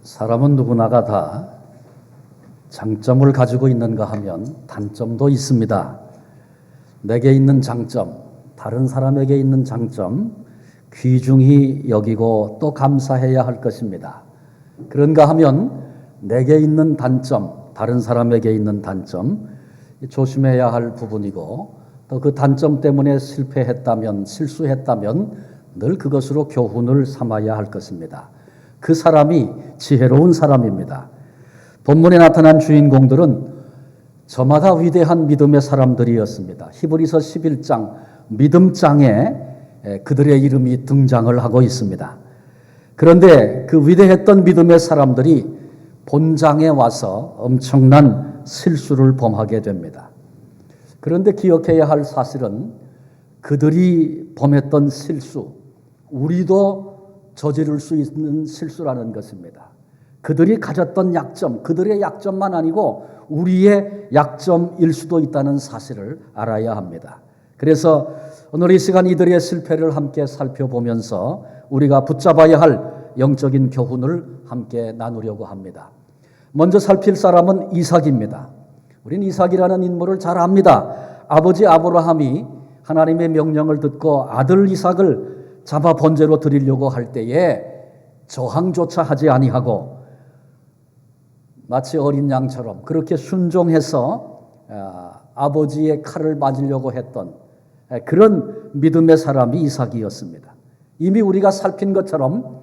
사람은 누구나가 다 장점을 가지고 있는가 하면 단점도 있습니다. 내게 있는 장점, 다른 사람에게 있는 장점, 귀중히 여기고 또 감사해야 할 것입니다. 그런가 하면 내게 있는 단점, 다른 사람에게 있는 단점, 조심해야 할 부분이고 또 그 단점 때문에 실패했다면, 실수했다면 늘 그것으로 교훈을 삼아야 할 것입니다. 그 사람이 지혜로운 사람입니다. 본문에 나타난 주인공들은 저마다 위대한 믿음의 사람들이었습니다. 히브리서 11장 믿음장에 그들의 이름이 등장을 하고 있습니다. 그런데 그 위대했던 믿음의 사람들이 본장에 와서 엄청난 실수를 범하게 됩니다. 그런데 기억해야 할 사실은 그들이 범했던 실수, 우리도 저지를 수 있는 실수라는 것입니다. 그들이 가졌던 약점, 그들의 약점만 아니고 우리의 약점일 수도 있다는 사실을 알아야 합니다. 그래서 오늘 이 시간 이들의 실패를 함께 살펴보면서 우리가 붙잡아야 할 영적인 교훈을 함께 나누려고 합니다. 먼저 살필 사람은 이삭입니다. 우리는 이삭이라는 인물을 잘 압니다. 아버지 아브라함이 하나님의 명령을 듣고 아들 이삭을 잡아 번제로 드리려고 할 때에 저항조차 하지 아니하고 마치 어린 양처럼 그렇게 순종해서 아버지의 칼을 맞으려고 했던 그런 믿음의 사람이 이삭이었습니다. 이미 우리가 살핀 것처럼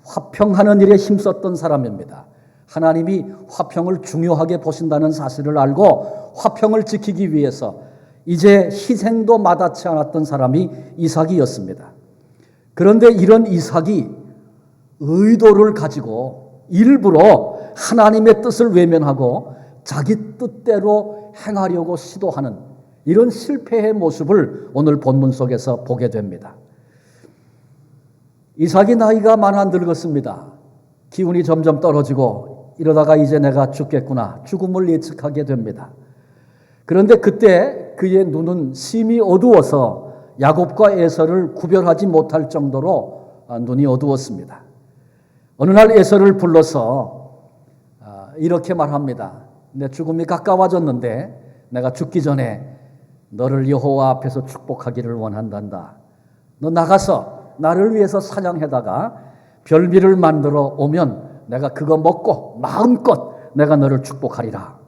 화평하는 일에 힘썼던 사람입니다. 하나님이 화평을 중요하게 보신다는 사실을 알고 화평을 지키기 위해서 이제 희생도 마다치 않았던 사람이 이삭이었습니다. 그런데 이런 이삭이 의도를 가지고 일부러 하나님의 뜻을 외면하고 자기 뜻대로 행하려고 시도하는 이런 실패의 모습을 오늘 본문 속에서 보게 됩니다. 이삭이 나이가 많아 늙었습니다. 기운이 점점 떨어지고 이러다가 이제 내가 죽겠구나, 죽음을 예측하게 됩니다. 그런데 그때 그의 눈은 심히 어두워서 야곱과 에서를 구별하지 못할 정도로 눈이 어두웠습니다. 어느 날 에서를 불러서 이렇게 말합니다. 내 죽음이 가까워졌는데 내가 죽기 전에 너를 여호와 앞에서 축복하기를 원한단다. 너 나가서 나를 위해서 사냥해다가 별미를 만들어 오면 내가 그거 먹고 마음껏 내가 너를 축복하리라.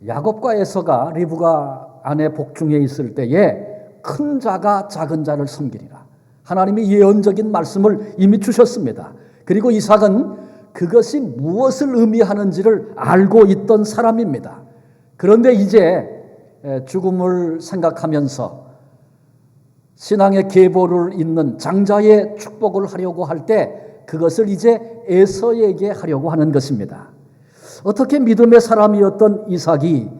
야곱과 에서가 리브가 아내 복중에 있을 때에 큰 자가 작은 자를 섬기리라. 하나님이 예언적인 말씀을 이미 주셨습니다. 그리고 이삭은 그것이 무엇을 의미하는지를 알고 있던 사람입니다. 그런데 이제 죽음을 생각하면서 신앙의 계보를 잇는 장자의 축복을 하려고 할 때 그것을 이제 에서에게 하려고 하는 것입니다. 어떻게 믿음의 사람이었던 이삭이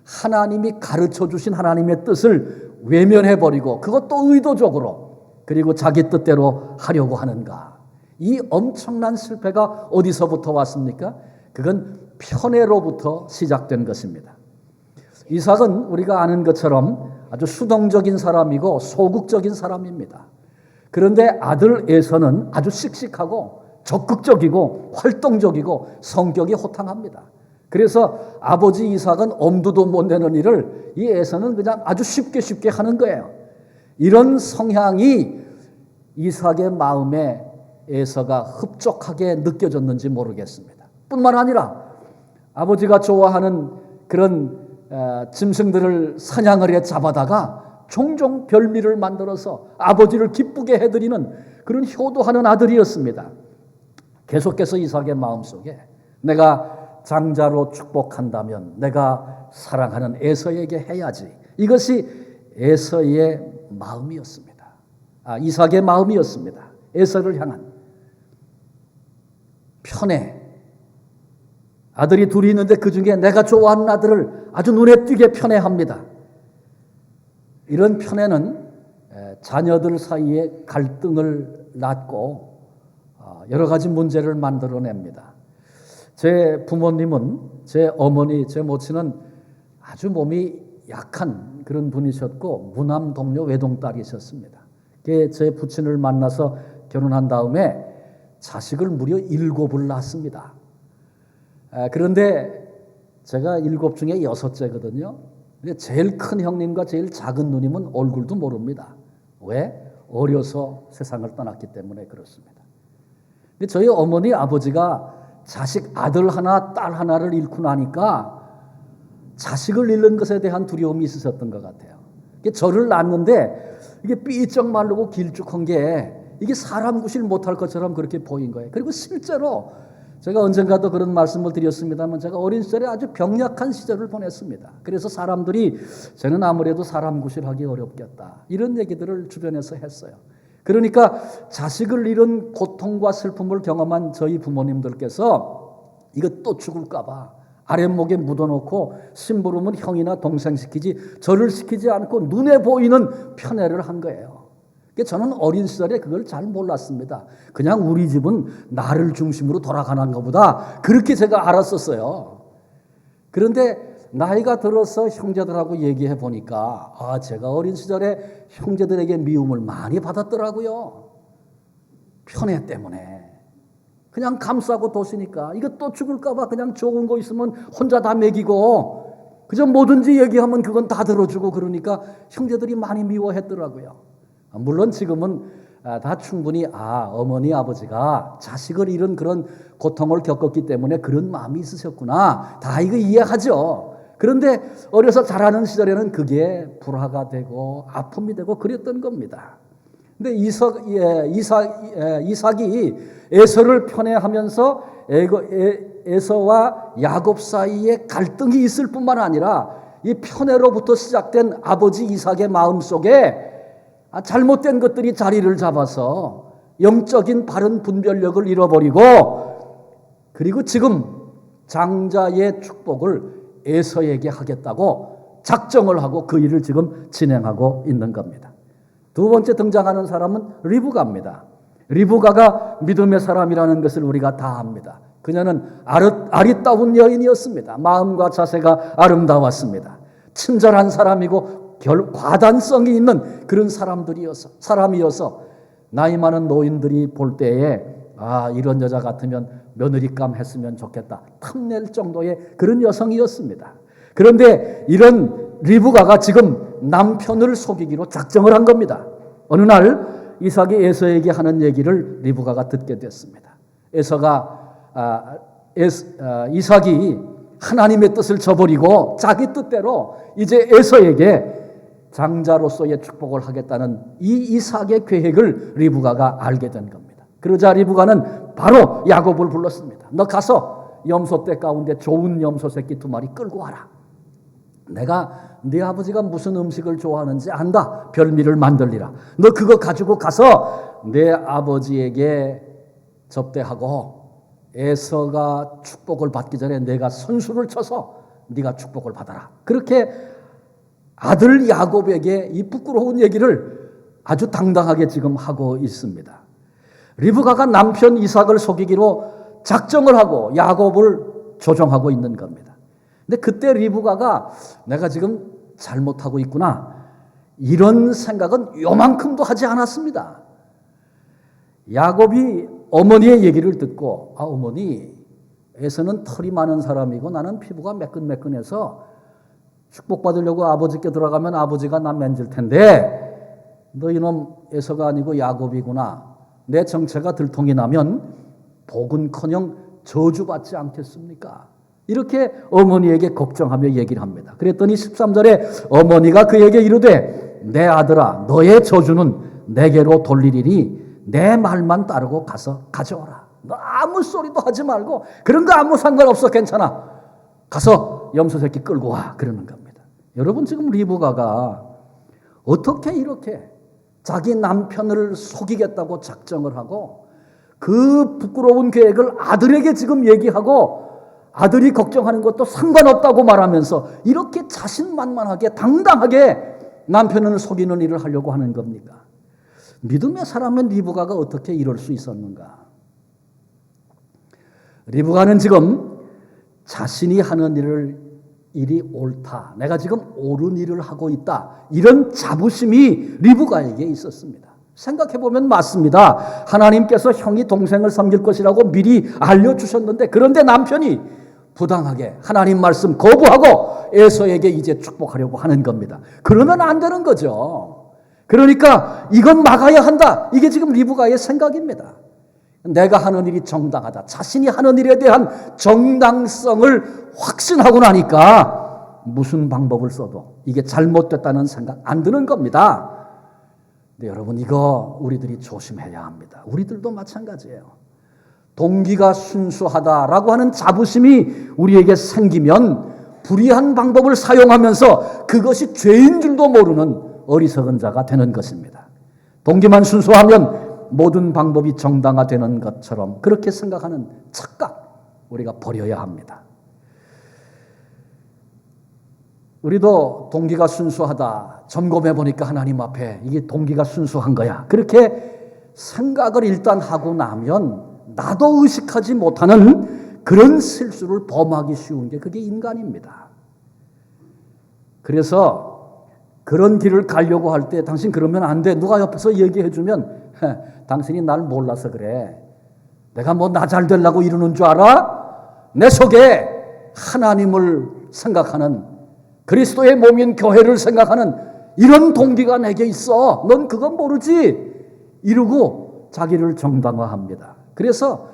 하나님이 가르쳐 주신 하나님의 뜻을 외면해버리고 그것도 의도적으로 그리고 자기 뜻대로 하려고 하는가? 이 엄청난 실패가 어디서부터 왔습니까? 그건 편애로부터 시작된 것입니다. 이삭은 우리가 아는 것처럼 아주 수동적인 사람이고 소극적인 사람입니다. 그런데 아들 에서는 아주 씩씩하고 적극적이고 활동적이고 성격이 호탕합니다. 그래서 아버지 이삭은 엄두도 못 내는 일을 이 에서는 그냥 아주 쉽게 하는 거예요. 이런 성향이 이삭의 마음에 에서가 흡족하게 느껴졌는지 모르겠습니다. 뿐만 아니라 아버지가 좋아하는 그런 짐승들을 사냥을 해 잡아다가 종종 별미를 만들어서 아버지를 기쁘게 해드리는 그런 효도하는 아들이었습니다. 계속해서 이삭의 마음속에 내가 장자로 축복한다면 내가 사랑하는 에서에게 해야지. 이것이 에서의 마음이었습니다. 이삭의 마음이었습니다. 에서를 향한 편애. 아들이 둘이 있는데 그중에 내가 좋아하는 아들을 아주 눈에 띄게 편애합니다. 이런 편애는 자녀들 사이에 갈등을 낳고 여러 가지 문제를 만들어냅니다. 제 부모님은, 제 어머니, 제 모친은 아주 몸이 약한 그런 분이셨고 무남 동료 외동딸이셨습니다. 제 부친을 만나서 결혼한 다음에 자식을 무려 7을 낳습니다. 그런데 제가 7 중에 6째거든요. 제일 큰 형님과 제일 작은 누님은 얼굴도 모릅니다. 왜? 어려서 세상을 떠났기 때문에 그렇습니다. 근데 저희 어머니 아버지가 자식 아들 하나 딸 하나를 잃고 나니까 자식을 잃는 것에 대한 두려움이 있으셨던 것 같아요. 저를 낳았는데 이게 삐쩍 마르고 길쭉한 게 이게 사람 구실 못할 것처럼 그렇게 보인 거예요. 그리고 실제로 제가 언젠가도 그런 말씀을 드렸습니다만 제가 어린 시절에 아주 병약한 시절을 보냈습니다. 그래서 사람들이 저는 아무래도 사람 구실하기 어렵겠다 이런 얘기들을 주변에서 했어요. 그러니까 자식을 잃은 고통과 슬픔을 경험한 저희 부모님들께서 이거 또 죽을까 봐 아랫목에 묻어놓고 심부름은 형이나 동생 시키지 저를 시키지 않고 눈에 보이는 편애를 한 거예요. 저는 어린 시절에 그걸 잘 몰랐습니다. 그냥 우리 집은 나를 중심으로 돌아가는 것보다 그렇게 제가 알았었어요. 그런데 나이가 들어서 형제들하고 얘기해 보니까 제가 어린 시절에 형제들에게 미움을 많이 받았더라고요. 편애 때문에. 그냥 감싸고 도시니까 이거 또 죽을까 봐 그냥 좋은 거 있으면 혼자 다 먹이고 그저 뭐든지 얘기하면 그건 다 들어주고 그러니까 형제들이 많이 미워했더라고요. 물론 지금은 다 충분히 어머니 아버지가 자식을 잃은 그런 고통을 겪었기 때문에 그런 마음이 있으셨구나 다 이거 이해하죠. 그런데 어려서 자라는 시절에는 그게 불화가 되고 아픔이 되고 그랬던 겁니다. 근데 이삭이 에서를 편애하면서 에서와 야곱 사이에 갈등이 있을 뿐만 아니라 이 편애로부터 시작된 아버지 이삭의 마음속에 잘못된 것들이 자리를 잡아서 영적인 바른 분별력을 잃어버리고 그리고 지금 장자의 축복을 에서에게 하겠다고 작정을 하고 그 일을 지금 진행하고 있는 겁니다. 두 번째 등장하는 사람은 리브가입니다. 리브가가 믿음의 사람이라는 것을 우리가 다 압니다. 그녀는 아리따운 여인이었습니다. 마음과 자세가 아름다웠습니다. 친절한 사람이고 과단성이 있는 그런 사람이어서 나이 많은 노인들이 볼 때에 이런 여자 같으면 며느리감 했으면 좋겠다 탐낼 정도의 그런 여성이었습니다. 그런데 이런 리브가가 지금 남편을 속이기로 작정을 한 겁니다. 어느 날 이삭이 에서에게 하는 얘기를 리브가가 듣게 됐습니다. 이삭이 하나님의 뜻을 저버리고 자기 뜻대로 이제 에서에게 장자로서의 축복을 하겠다는 이 이삭의 계획을 리브가가 알게 된 겁니다. 그러자 리브가는 바로 야곱을 불렀습니다. 너 가서 염소떼 가운데 좋은 염소 새끼 2마리 끌고 와라. 내가 네 아버지가 무슨 음식을 좋아하는지 안다. 별미를 만들리라. 너 그거 가지고 가서 내 아버지에게 접대하고 에서가 축복을 받기 전에 내가 선수를 쳐서 네가 축복을 받아라. 그렇게 아들 야곱에게 이 부끄러운 얘기를 아주 당당하게 지금 하고 있습니다. 리브가가 남편 이삭을 속이기로 작정을 하고 야곱을 조종하고 있는 겁니다. 근데 그때 리브가가 내가 지금 잘못하고 있구나 이런 생각은 요만큼도 하지 않았습니다. 야곱이 어머니의 얘기를 듣고 어머니 에서는 털이 많은 사람이고 나는 피부가 매끈매끈해서 축복받으려고 아버지께 들어가면 아버지가 나 맨질 텐데 너 이놈 에서가 아니고 야곱이구나. 내 정체가 들통이 나면 복은커녕 저주받지 않겠습니까? 이렇게 어머니에게 걱정하며 얘기를 합니다. 그랬더니 13절에 어머니가 그에게 이르되 내 아들아 너의 저주는 내게로 돌리리니 내 말만 따르고 가서 가져오라. 너 아무 소리도 하지 말고 그런 거 아무 상관없어 괜찮아. 가서 염소 새끼 끌고 와 그러는 겁니다. 여러분 지금 리브가가 어떻게 이렇게 자기 남편을 속이겠다고 작정을 하고 그 부끄러운 계획을 아들에게 지금 얘기하고 아들이 걱정하는 것도 상관없다고 말하면서 이렇게 자신만만하게 당당하게 남편을 속이는 일을 하려고 하는 겁니까? 믿음의 사람은 리브가가 어떻게 이럴 수 있었는가? 리브가는 지금 자신이 하는 일이 옳다. 내가 지금 옳은 일을 하고 있다. 이런 자부심이 리브가에게 있었습니다. 생각해보면 맞습니다. 하나님께서 형이 동생을 섬길 것이라고 미리 알려주셨는데, 그런데 남편이 부당하게 하나님 말씀 거부하고 에서에게 이제 축복하려고 하는 겁니다. 그러면 안 되는 거죠. 그러니까 이건 막아야 한다. 이게 지금 리브가의 생각입니다. 내가 하는 일이 정당하다. 자신이 하는 일에 대한 정당성을 확신하고 나니까 무슨 방법을 써도 이게 잘못됐다는 생각 안 드는 겁니다. 근데 여러분, 이거 우리들이 조심해야 합니다. 우리들도 마찬가지예요. 동기가 순수하다라고 하는 자부심이 우리에게 생기면 불의한 방법을 사용하면서 그것이 죄인 줄도 모르는 어리석은 자가 되는 것입니다. 동기만 순수하면 모든 방법이 정당화되는 것처럼 그렇게 생각하는 착각, 우리가 버려야 합니다. 우리도 동기가 순수하다, 점검해 보니까 하나님 앞에 이게 동기가 순수한 거야, 그렇게 생각을 일단 하고 나면 나도 의식하지 못하는 그런 실수를 범하기 쉬운 게 그게 인간입니다. 그래서 그런 길을 가려고 할 때 당신 그러면 안 돼, 누가 옆에서 얘기해 주면 당신이 날 몰라서 그래, 내가 뭐 나 잘 되려고 이러는 줄 알아? 내 속에 하나님을 생각하는, 그리스도의 몸인 교회를 생각하는 이런 동기가 내게 있어, 넌 그건 모르지, 이러고 자기를 정당화합니다. 그래서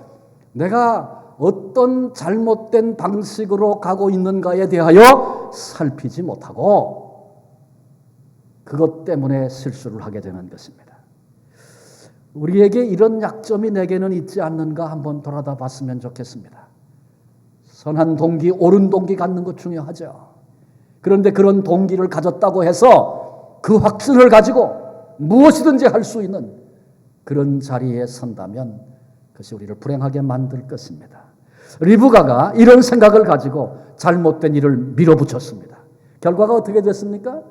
내가 어떤 잘못된 방식으로 가고 있는가에 대하여 살피지 못하고 그것 때문에 실수를 하게 되는 것입니다. 우리에게 이런 약점이 내게는 있지 않는가 한번 돌아다 봤으면 좋겠습니다. 선한 동기, 옳은 동기 갖는 것 중요하죠. 그런데 그런 동기를 가졌다고 해서 그 확신을 가지고 무엇이든지 할 수 있는 그런 자리에 선다면 그것이 우리를 불행하게 만들 것입니다. 리브가가 이런 생각을 가지고 잘못된 일을 밀어붙였습니다. 결과가 어떻게 됐습니까?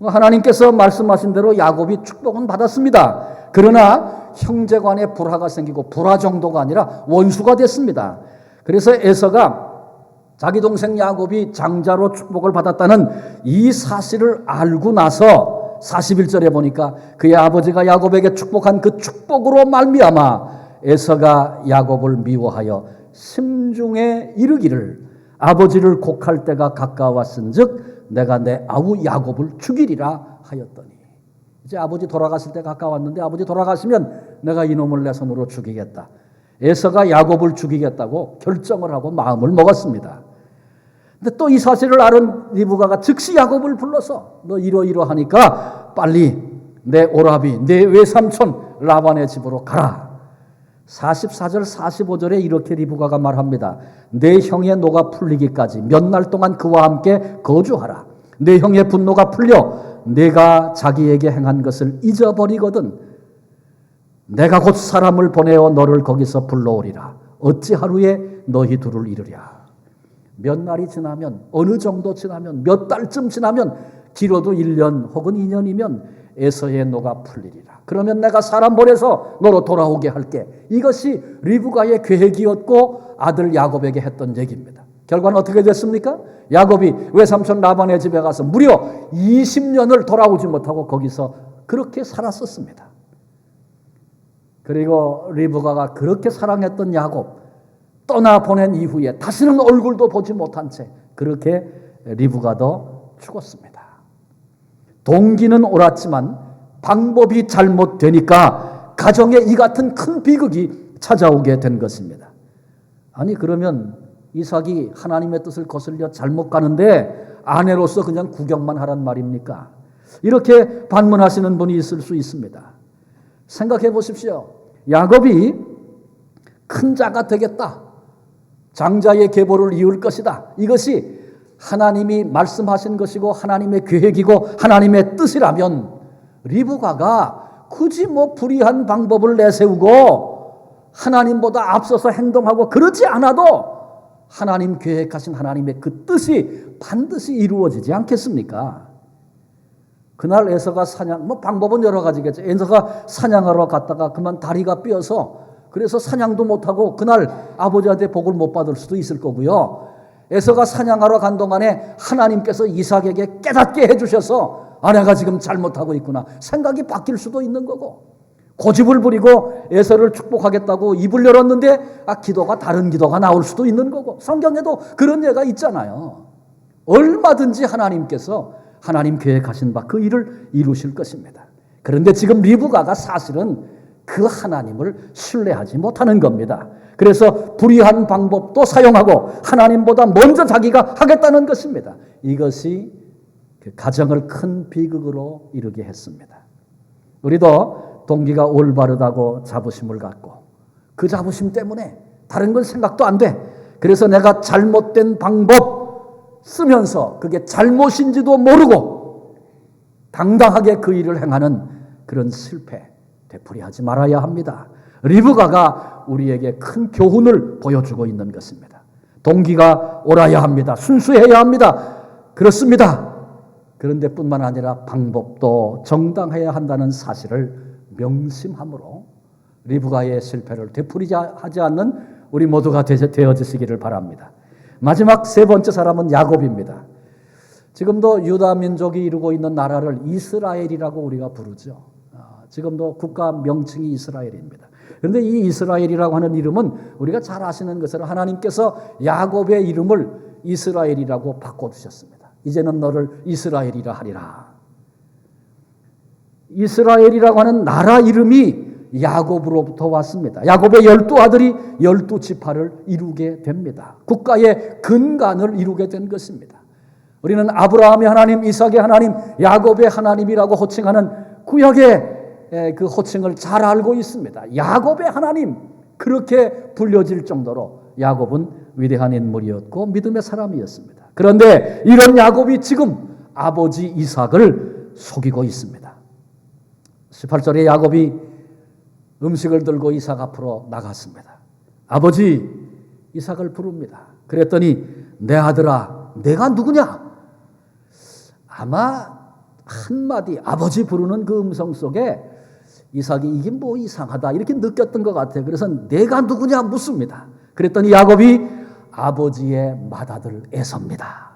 하나님께서 말씀하신 대로 야곱이 축복은 받았습니다. 그러나 형제간에 불화가 생기고, 불화 정도가 아니라 원수가 됐습니다. 그래서 에서가 자기 동생 야곱이 장자로 축복을 받았다는 이 사실을 알고 나서 41절에 보니까 그의 아버지가 야곱에게 축복한 그 축복으로 말미암아 에서가 야곱을 미워하여 심중에 이르기를 아버지를 곡할 때가 가까웠은즉 내가 내 아우 야곱을 죽이리라 하였더니, 이제 아버지 돌아가실 때 가까웠는데 아버지 돌아가시면 내가 이놈을 내 손으로 죽이겠다. 에서가 야곱을 죽이겠다고 결정을 하고 마음을 먹었습니다. 근데 또 이 사실을 알은 리브가가 즉시 야곱을 불러서 너 이러이러하니까 빨리 내 오라비, 내 외삼촌 라반의 집으로 가라. 44절 45절에 이렇게 리브가가 말합니다. 내 형의 노가 풀리기까지 몇 날 동안 그와 함께 거주하라. 내 형의 분노가 풀려 내가 자기에게 행한 것을 잊어버리거든 내가 곧 사람을 보내어 너를 거기서 불러오리라. 어찌 하루에 너희 둘을 이루랴. 몇 날이 지나면, 어느 정도 지나면, 몇 달쯤 지나면, 길어도 1년 혹은 2년이면 에서의 노가 풀리리라. 그러면 내가 사람 보내서 너로 돌아오게 할게. 이것이 리브가의 계획이었고 아들 야곱에게 했던 얘기입니다. 결과는 어떻게 됐습니까? 야곱이 외삼촌 라반의 집에 가서 무려 20년을 돌아오지 못하고 거기서 그렇게 살았었습니다. 그리고 리브가가 그렇게 사랑했던 야곱 떠나보낸 이후에 다시는 얼굴도 보지 못한 채 그렇게 리브가도 죽었습니다. 동기는 옳았지만 방법이 잘못되니까 가정에 이 같은 큰 비극이 찾아오게 된 것입니다. 아니 그러면 이삭이 하나님의 뜻을 거슬려 잘못 가는데 아내로서 그냥 구경만 하란 말입니까? 이렇게 반문하시는 분이 있을 수 있습니다. 생각해 보십시오. 야곱이 큰 자가 되겠다, 장자의 계보를 이을 것이다, 이것이 하나님이 말씀하신 것이고 하나님의 계획이고 하나님의 뜻이라면 리브가가 굳이 뭐 불의한 방법을 내세우고 하나님보다 앞서서 행동하고 그러지 않아도 하나님 계획하신 하나님의 그 뜻이 반드시 이루어지지 않겠습니까? 그날 에서가 사냥, 뭐 방법은 여러 가지겠죠. 에서가 사냥하러 갔다가 그만 다리가 삐어서 그래서 사냥도 못하고 그날 아버지한테 복을 못 받을 수도 있을 거고요. 에서가 사냥하러 간 동안에 하나님께서 이삭에게 깨닫게 해주셔서 아내가 지금 잘못하고 있구나 생각이 바뀔 수도 있는 거고, 고집을 부리고 에서를 축복하겠다고 입을 열었는데 기도가 다른 기도가 나올 수도 있는 거고, 성경에도 그런 예가 있잖아요. 얼마든지 하나님께서 하나님 계획하신 바 그 일을 이루실 것입니다. 그런데 지금 리브가가 사실은 그 하나님을 신뢰하지 못하는 겁니다. 그래서 불의한 방법도 사용하고 하나님보다 먼저 자기가 하겠다는 것입니다. 이것이 그 가정을 큰 비극으로 이르게 했습니다. 우리도 동기가 올바르다고 자부심을 갖고 그 자부심 때문에 다른 건 생각도 안 돼. 그래서 내가 잘못된 방법 쓰면서 그게 잘못인지도 모르고 당당하게 그 일을 행하는 그런 실패, 되풀이하지 말아야 합니다. 리브가가 우리에게 큰 교훈을 보여주고 있는 것입니다. 동기가 옳아야 합니다. 순수해야 합니다. 그렇습니다. 그런데 뿐만 아니라 방법도 정당해야 한다는 사실을 명심함으로 리브가의 실패를 되풀이하지 않는 우리 모두가 되어지시기를 바랍니다. 마지막 세 번째 사람은 야곱입니다. 지금도 유다 민족이 이루고 있는 나라를 이스라엘이라고 우리가 부르죠. 지금도 국가 명칭이 이스라엘입니다. 그런데 이 이스라엘이라고 하는 이름은 우리가 잘 아시는 것처럼 하나님께서 야곱의 이름을 이스라엘이라고 바꿔주셨습니다. 이제는 너를 이스라엘이라 하리라. 이스라엘이라고 하는 나라 이름이 야곱으로부터 왔습니다. 야곱의 12아들이 12지파를 이루게 됩니다. 국가의 근간을 이루게 된 것입니다. 우리는 아브라함의 하나님, 이삭의 하나님, 야곱의 하나님이라고 호칭하는 구약의 그 호칭을 잘 알고 있습니다. 야곱의 하나님, 그렇게 불려질 정도로 야곱은 위대한 인물이었고 믿음의 사람이었습니다. 그런데 이런 야곱이 지금 아버지 이삭을 속이고 있습니다. 18절에 야곱이 음식을 들고 이삭 앞으로 나갔습니다. 아버지 이삭을 부릅니다. 그랬더니 내 아들아, 내가 누구냐? 아마 한마디 아버지 부르는 그 음성 속에 이삭이 이게 뭐 이상하다 이렇게 느꼈던 것 같아요. 그래서 내가 누구냐 묻습니다. 그랬더니 야곱이 아버지의 맏아들 에서입니다.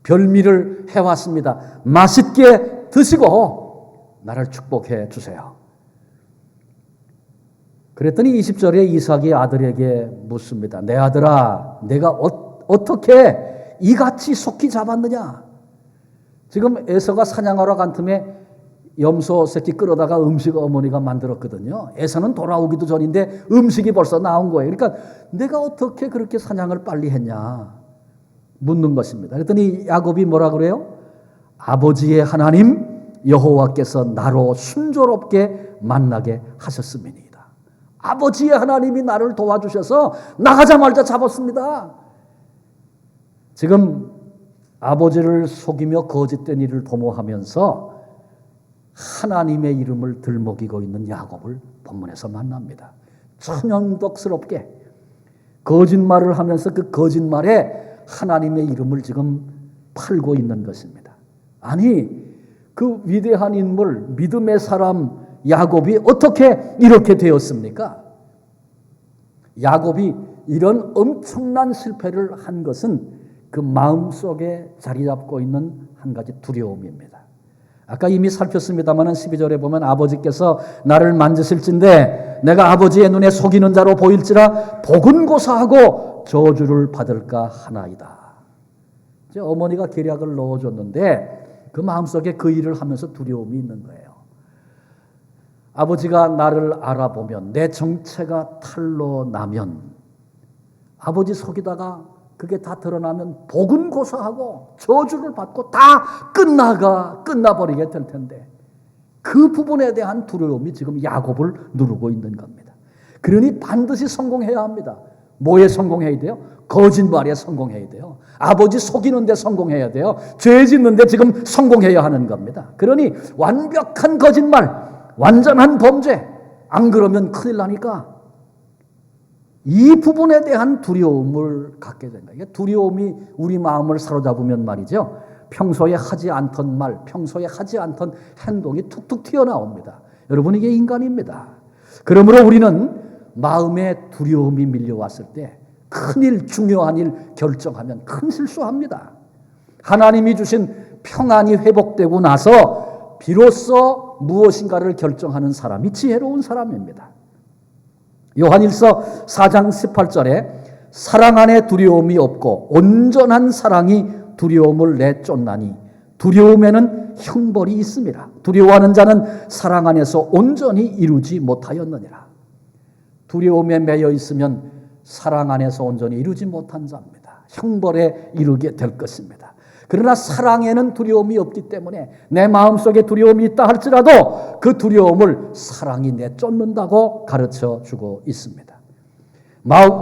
별미를 해왔습니다. 맛있게 드시고 나를 축복해 주세요. 그랬더니 20절에 이삭이 아들에게 묻습니다. 내 아들아, 내가 어떻게 이같이 속히 잡았느냐? 지금 에서가 사냥하러 간 틈에 염소 새끼 끌어다가 음식 어머니가 만들었거든요. 에서는 돌아오기도 전인데 음식이 벌써 나온 거예요. 그러니까 내가 어떻게 그렇게 사냥을 빨리 했냐 묻는 것입니다. 그랬더니 야곱이 뭐라 그래요? 아버지의 하나님 여호와께서 나로 순조롭게 만나게 하셨음이니이다. 아버지의 하나님이 나를 도와주셔서 나가자마자 잡았습니다. 지금 아버지를 속이며 거짓된 일을 도모하면서 하나님의 이름을 들먹이고 있는 야곱을 본문에서 만납니다. 천연덕스럽게 거짓말을 하면서 그 거짓말에 하나님의 이름을 지금 팔고 있는 것입니다. 아니, 그 위대한 인물, 믿음의 사람 야곱이 어떻게 이렇게 되었습니까? 야곱이 이런 엄청난 실패를 한 것은 그 마음속에 자리 잡고 있는 한 가지 두려움입니다. 아까 이미 살폈습니다만 12절에 보면 아버지께서 나를 만지실진데 내가 아버지의 눈에 속이는 자로 보일지라 복은 고사하고 저주를 받을까 하나이다. 이제 어머니가 계략을 넣어줬는데 그 마음속에 그 일을 하면서 두려움이 있는 거예요. 아버지가 나를 알아보면 내 정체가 탄로 나면 아버지 속이다가 그게 다 드러나면 복은 고사하고 저주를 받고 다 끝나버리게 될 텐데 그 부분에 대한 두려움이 지금 야곱을 누르고 있는 겁니다. 그러니 반드시 성공해야 합니다. 뭐에 성공해야 돼요? 거짓말에 성공해야 돼요. 아버지 속이는데 성공해야 돼요. 죄 짓는데 지금 성공해야 하는 겁니다. 그러니 완벽한 거짓말, 완전한 범죄, 안 그러면 큰일 나니까 이 부분에 대한 두려움을 갖게 된다. 이게 두려움이 우리 마음을 사로잡으면 말이죠. 평소에 하지 않던 말, 평소에 하지 않던 행동이 툭툭 튀어나옵니다. 여러분, 이게 인간입니다. 그러므로 우리는 마음에 두려움이 밀려왔을 때 큰일, 중요한 일 결정하면 큰 실수합니다. 하나님이 주신 평안이 회복되고 나서 비로소 무엇인가를 결정하는 사람이 지혜로운 사람입니다. 요한일서 4장 18절에 사랑 안에 두려움이 없고 온전한 사랑이 두려움을 내쫓나니 두려움에는 형벌이 있습니다. 두려워하는 자는 사랑 안에서 온전히 이루지 못하였느니라. 두려움에 매여 있으면 사랑 안에서 온전히 이루지 못한 자입니다. 형벌에 이르게 될 것입니다. 그러나 사랑에는 두려움이 없기 때문에 내 마음속에 두려움이 있다 할지라도 그 두려움을 사랑이 내쫓는다고 가르쳐 주고 있습니다.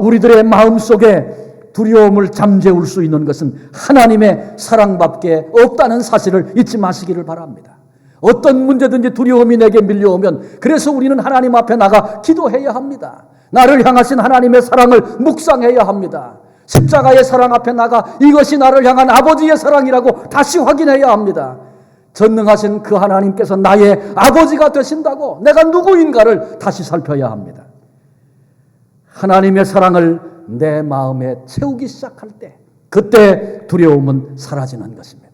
우리들의 마음속에 두려움을 잠재울 수 있는 것은 하나님의 사랑밖에 없다는 사실을 잊지 마시기를 바랍니다. 어떤 문제든지 두려움이 내게 밀려오면 그래서 우리는 하나님 앞에 나가 기도해야 합니다. 나를 향하신 하나님의 사랑을 묵상해야 합니다. 십자가의 사랑 앞에 나가 이것이 나를 향한 아버지의 사랑이라고 다시 확인해야 합니다. 전능하신 그 하나님께서 나의 아버지가 되신다고 내가 누구인가를 다시 살펴야 합니다. 하나님의 사랑을 내 마음에 채우기 시작할 때 그때 두려움은 사라지는 것입니다.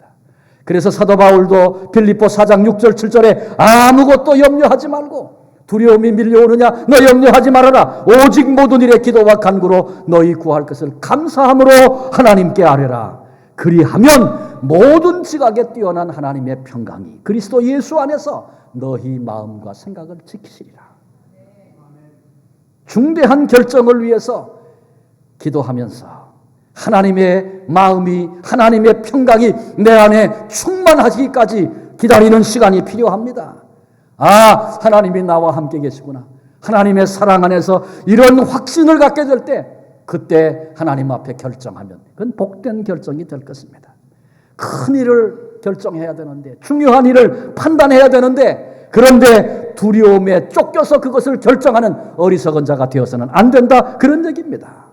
그래서 사도 바울도 빌립보 4장 6절 7절에 아무것도 염려하지 말고 두려움이 밀려오느냐 너 염려하지 말아라. 오직 모든 일에 기도와 간구로 너희 구할 것을 감사함으로 하나님께 아뢰라. 그리하면 모든 지각에 뛰어난 하나님의 평강이 그리스도 예수 안에서 너희 마음과 생각을 지키시리라. 중대한 결정을 위해서 기도하면서 하나님의 마음이 하나님의 평강이 내 안에 충만하시기까지 기다리는 시간이 필요합니다. 하나님이 나와 함께 계시구나. 하나님의 사랑 안에서 이런 확신을 갖게 될 때 그때 하나님 앞에 결정하면 그건 복된 결정이 될 것입니다. 큰 일을 결정해야 되는데 중요한 일을 판단해야 되는데 그런데 두려움에 쫓겨서 그것을 결정하는 어리석은 자가 되어서는 안 된다. 그런 얘기입니다.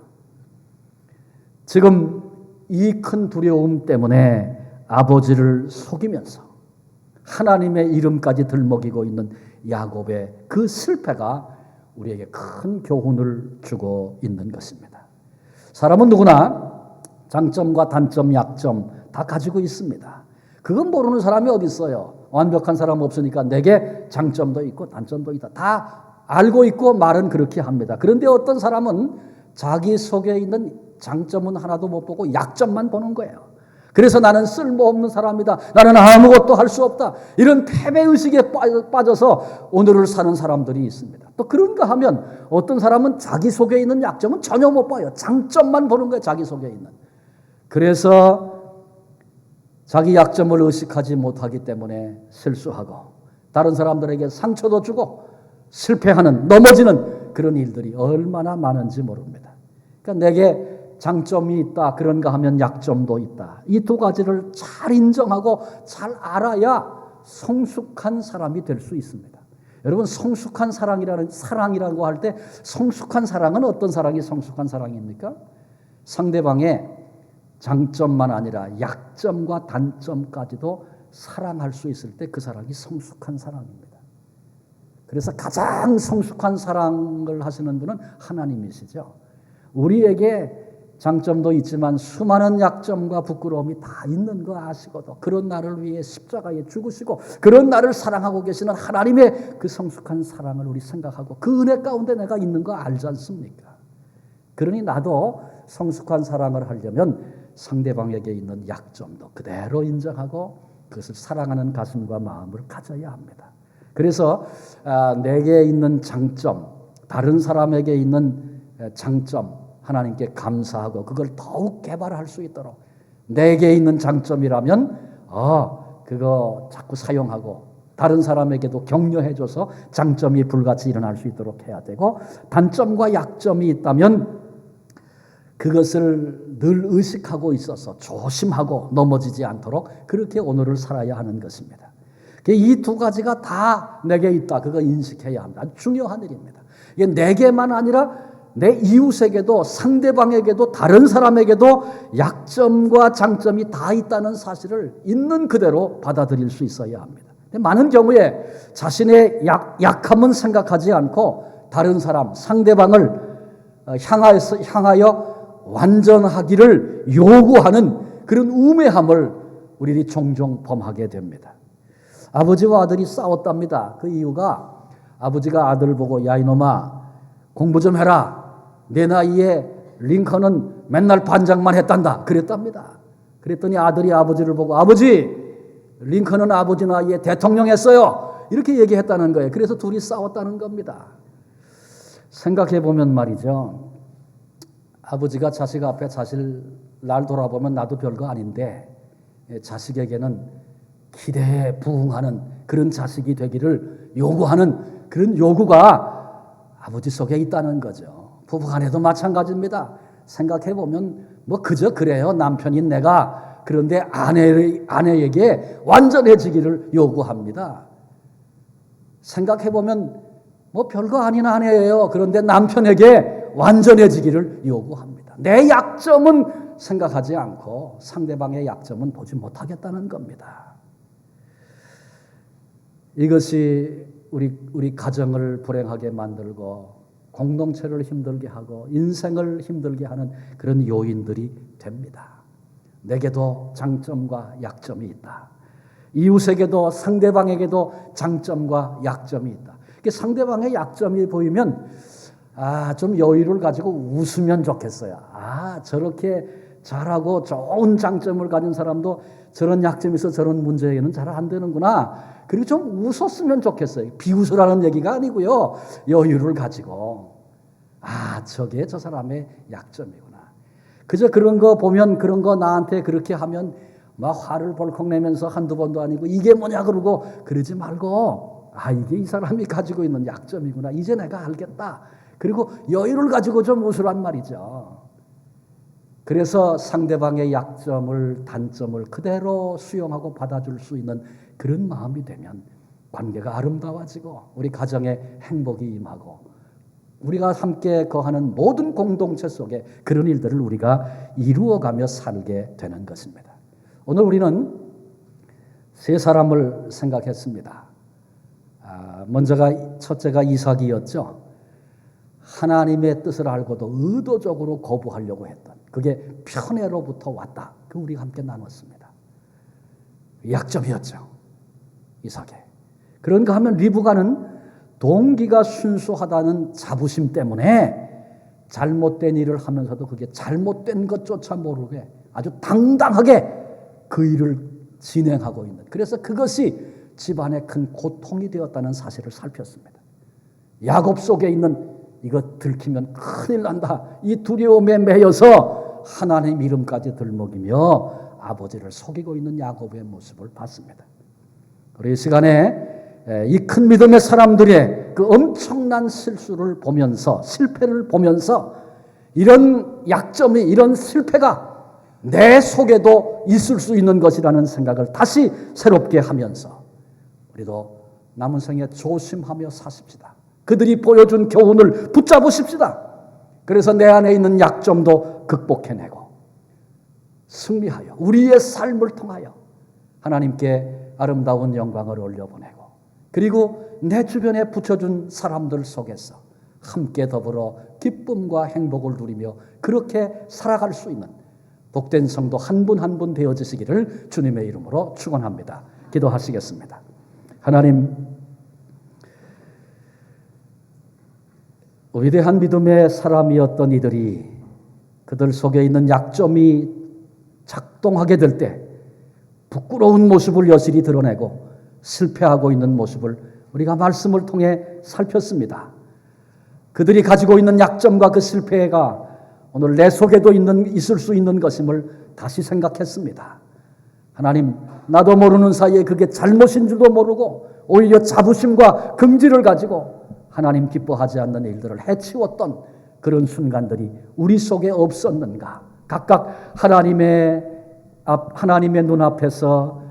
지금 이 큰 두려움 때문에 아버지를 속이면서 하나님의 이름까지 들먹이고 있는 야곱의 그 실패가 우리에게 큰 교훈을 주고 있는 것입니다. 사람은 누구나 장점과 단점, 약점 다 가지고 있습니다. 그건 모르는 사람이 어디 있어요. 완벽한 사람 없으니까 내게 장점도 있고 단점도 있다. 다 알고 있고 말은 그렇게 합니다. 그런데 어떤 사람은 자기 속에 있는 장점은 하나도 못 보고 약점만 보는 거예요. 그래서 나는 쓸모없는 사람이다. 나는 아무것도 할 수 없다. 이런 패배의식에 빠져서 오늘을 사는 사람들이 있습니다. 또 그런가 하면 어떤 사람은 자기 속에 있는 약점은 전혀 못 봐요. 장점만 보는 거예요. 자기 속에 있는. 그래서 자기 약점을 의식하지 못하기 때문에 실수하고 다른 사람들에게 상처도 주고 실패하는 넘어지는 그런 일들이 얼마나 많은지 모릅니다. 그러니까 내게 장점이 있다 그런가 하면 약점도 있다. 이 두 가지를 잘 인정하고 잘 알아야 성숙한 사람이 될 수 있습니다. 여러분 성숙한 사랑이라고 할 때 성숙한 사랑은 어떤 사랑이 성숙한 사랑입니까? 상대방의 장점만 아니라 약점과 단점까지도 사랑할 수 있을 때 그 사랑이 성숙한 사랑입니다. 그래서 가장 성숙한 사랑을 하시는 분은 하나님이시죠. 우리에게 장점도 있지만 수많은 약점과 부끄러움이 다 있는 거 아시고도 그런 나를 위해 십자가에 죽으시고 그런 나를 사랑하고 계시는 하나님의 그 성숙한 사랑을 우리 생각하고 그 은혜 가운데 내가 있는 거 알지 않습니까? 그러니 나도 성숙한 사랑을 하려면 상대방에게 있는 약점도 그대로 인정하고 그것을 사랑하는 가슴과 마음을 가져야 합니다. 그래서 내게 있는 장점, 다른 사람에게 있는 장점 하나님께 감사하고 그걸 더욱 개발할 수 있도록 내게 있는 장점이라면 그거 자꾸 사용하고 다른 사람에게도 격려해줘서 장점이 불같이 일어날 수 있도록 해야 되고 단점과 약점이 있다면 그것을 늘 의식하고 있어서 조심하고 넘어지지 않도록 그렇게 오늘을 살아야 하는 것입니다. 이 두 가지가 다 내게 있다. 그거 인식해야 합니다. 아주 중요한 일입니다. 이게 내게만 아니라 내 이웃에게도 상대방에게도 다른 사람에게도 약점과 장점이 다 있다는 사실을 있는 그대로 받아들일 수 있어야 합니다. 많은 경우에 자신의 약함은 생각하지 않고 다른 사람, 상대방을 향하여 완전하기를 요구하는 그런 우매함을 우리들이 종종 범하게 됩니다. 아버지와 아들이 싸웠답니다. 그 이유가 아버지가 아들 보고 야 이놈아 공부 좀 해라. 내 나이에 링컨은 맨날 반장만 했단다. 그랬답니다. 그랬더니 아들이 아버지를 보고 아버지 링컨은 아버지 나이에 대통령 했어요. 이렇게 얘기했다는 거예요. 그래서 둘이 싸웠다는 겁니다. 생각해 보면 말이죠. 아버지가 자식 앞에 사실 날 돌아보면 나도 별거 아닌데 자식에게는 기대에 부응하는 그런 자식이 되기를 요구하는 그런 요구가 아버지 속에 있다는 거죠. 부부간에도 마찬가지입니다. 생각해 보면 뭐 그저 그래요. 남편인 내가 그런데 아내에게 완전해지기를 요구합니다. 생각해 보면 뭐 별거 아닌 아내예요. 그런데 남편에게 완전해지기를 요구합니다. 내 약점은 생각하지 않고 상대방의 약점은 보지 못하겠다는 겁니다. 이것이 우리 가정을 불행하게 만들고 공동체를 힘들게 하고 인생을 힘들게 하는 그런 요인들이 됩니다. 내게도 장점과 약점이 있다. 이웃에게도 상대방에게도 장점과 약점이 있다. 상대방의 약점이 보이면 좀 여유를 가지고 웃으면 좋겠어요. 저렇게 잘하고 좋은 장점을 가진 사람도 저런 약점이 있어 저런 문제에는 잘 안 되는구나. 그리고 좀 웃었으면 좋겠어요. 비웃으라는 얘기가 아니고요. 여유를 가지고 저게 저 사람의 약점이구나. 그저 그런 거 보면 그런 거 나한테 그렇게 하면 막 화를 벌컥 내면서 한두 번도 아니고 이게 뭐냐 그러고 그러지 말고 이게 이 사람이 가지고 있는 약점이구나. 이제 내가 알겠다. 그리고 여유를 가지고 좀 웃으란 말이죠. 그래서 상대방의 약점을 단점을 그대로 수용하고 받아줄 수 있는 그런 마음이 되면 관계가 아름다워지고 우리 가정에 행복이 임하고 우리가 함께 거하는 모든 공동체 속에 그런 일들을 우리가 이루어가며 살게 되는 것입니다. 오늘 우리는 세 사람을 생각했습니다. 먼저가 첫째가 이삭이었죠. 하나님의 뜻을 알고도 의도적으로 거부하려고 했던 그게 편애로부터 왔다. 그 우리가 함께 나눴습니다. 약점이었죠. 이삭의. 그런가 하면 리브가는 동기가 순수하다는 자부심 때문에 잘못된 일을 하면서도 그게 잘못된 것조차 모르게 아주 당당하게 그 일을 진행하고 있는. 그래서 그것이 집안에 큰 고통이 되었다는 사실을 살폈습니다. 야곱 속에 있는 이거 들키면 큰일 난다. 이 두려움에 매여서 하나님 이름까지 들먹이며 아버지를 속이고 있는 야곱의 모습을 봤습니다. 우리 이 시간에 이 큰 믿음의 사람들의 그 엄청난 실수를 보면서 실패를 보면서 이런 약점이 이런 실패가 내 속에도 있을 수 있는 것이라는 생각을 다시 새롭게 하면서 우리도 남은 생에 조심하며 사십시다. 그들이 보여준 교훈을 붙잡으십시다. 그래서 내 안에 있는 약점도 극복해내고 승리하여 우리의 삶을 통하여 하나님께 아름다운 영광을 올려보내고 그리고 내 주변에 붙여준 사람들 속에서 함께 더불어 기쁨과 행복을 누리며 그렇게 살아갈 수 있는 복된 성도 한 분 한 분 되어지시기를 주님의 이름으로 축원합니다. 기도하시겠습니다. 하나님, 위대한 믿음의 사람이었던 이들이 그들 속에 있는 약점이 작동하게 될 때 부끄러운 모습을 여실히 드러내고 실패하고 있는 모습을 우리가 말씀을 통해 살폈습니다. 그들이 가지고 있는 약점과 그 실패가 오늘 내 속에도 있을 수 있는 것임을 다시 생각했습니다. 하나님, 나도 모르는 사이에 그게 잘못인 줄도 모르고 오히려 자부심과 금지를 가지고 하나님 기뻐하지 않는 일들을 해치웠던 그런 순간들이 우리 속에 없었는가? 각각 하나님의 눈앞에서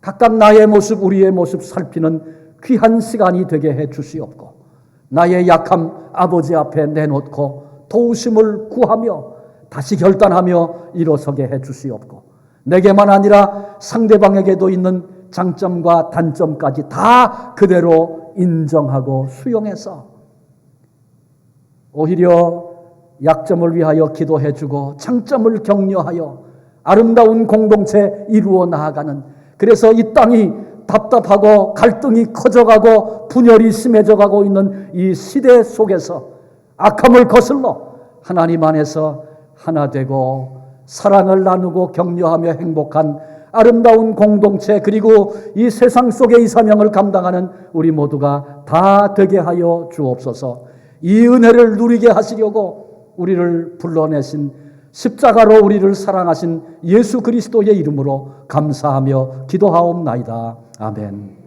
각각 나의 모습, 우리의 모습 살피는 귀한 시간이 되게 해 주시옵고 나의 약함 아버지 앞에 내놓고 도우심을 구하며 다시 결단하며 일어서게 해 주시옵고 내게만 아니라 상대방에게도 있는 장점과 단점까지 다 그대로 인정하고 수용해서 오히려 약점을 위하여 기도해주고 장점을 격려하여 아름다운 공동체 이루어 나아가는 그래서 이 땅이 답답하고 갈등이 커져가고 분열이 심해져가고 있는 이 시대 속에서 악함을 거슬러 하나님 안에서 하나 되고 사랑을 나누고 격려하며 행복한 아름다운 공동체, 그리고 이 세상 속의 이 사명을 감당하는 우리 모두가 다 되게 하여 주옵소서. 이 은혜를 누리게 하시려고 우리를 불러내신, 십자가로 우리를 사랑하신 예수 그리스도의 이름으로 감사하며 기도하옵나이다. 아멘.